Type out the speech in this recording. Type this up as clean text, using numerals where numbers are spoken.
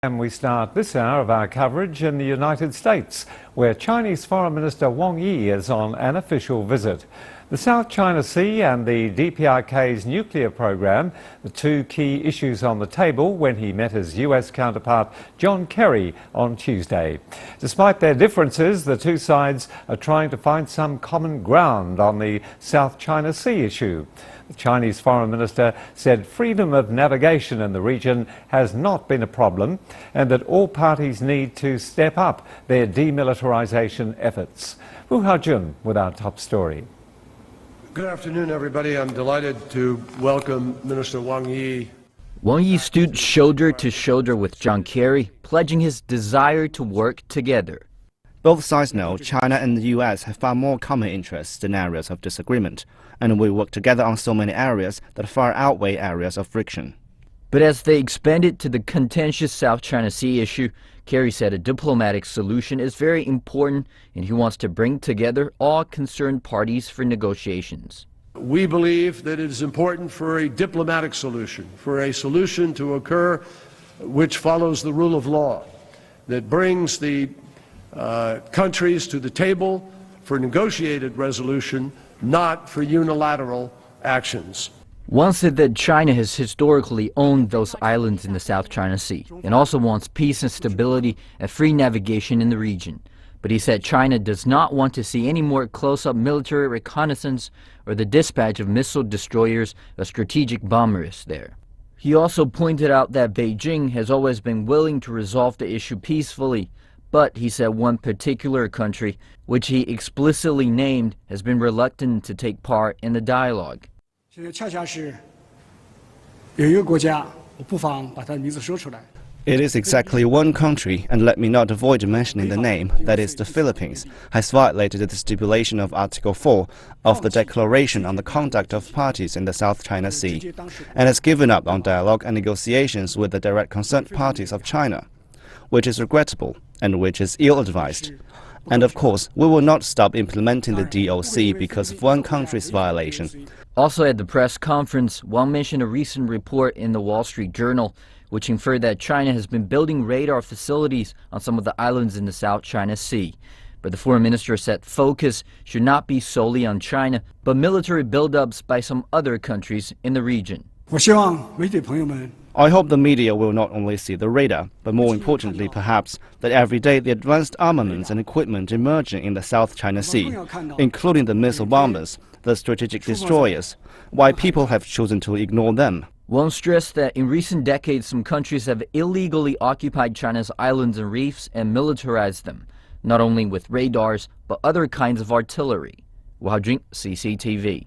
And we start this hour of our coverage in the United States, where Chinese Foreign Minister Wang Yi is on an official visit. The South China Sea and the DPRK's nuclear program, the two key issues on the table when he met his US counterpart John Kerry on Tuesday. Despite their differences, the two sides are trying to find some common ground on the South China Sea issue. The Chinese Foreign Minister said freedom of navigation in the region has not been a problem and that all parties need to step up their demilitarization efforts. Wu Haojun with our top story. Good afternoon, everybody. I'm delighted to welcome Minister Wang Yi. Wang Yi stood shoulder to shoulder with John Kerry, pledging his desire to work together. Both sides know China and the US have far more common interests than areas of disagreement, and we work together on so many areas that far outweigh areas of friction. But as they expanded to the contentious South China Sea issue, Kerry said a diplomatic solution is very important and he wants to bring together all concerned parties for negotiations. We believe that it is important for a diplomatic solution, for a solution to occur which follows the rule of law, that brings the countries to the table for negotiated resolution, not for unilateral actions. Wang said that China has historically owned those islands in the South China Sea and also wants peace and stability and free navigation in the region. But he said China does not want to see any more close-up military reconnaissance or the dispatch of missile destroyers or strategic bombers there. He also pointed out that Beijing has always been willing to resolve the issue peacefully, but he said one particular country, which he explicitly named, has been reluctant to take part in the dialogue. It is exactly one country, and let me not avoid mentioning the name, that is the Philippines, has violated the stipulation of Article 4 of the Declaration on the Conduct of Parties in the South China Sea, and has given up on dialogue and negotiations with the direct concerned parties of China, which is regrettable and which is ill-advised. And of course, we will not stop implementing the DOC because of one country's violation. Also at the press conference, Wang mentioned a recent report in the Wall Street Journal which inferred that China has been building radar facilities on some of the islands in the South China Sea. But the foreign minister said focus should not be solely on China, but military buildups by some other countries in the region. I hope the media will not only see the radar, but more importantly perhaps, that every day the advanced armaments and equipment emerging in the South China Sea, including the missile bombers, the strategic destroyers, why people have chosen to ignore them. Wang stressed that in recent decades some countries have illegally occupied China's islands and reefs and militarized them, not only with radars, but other kinds of artillery. Wu Haojun, CCTV.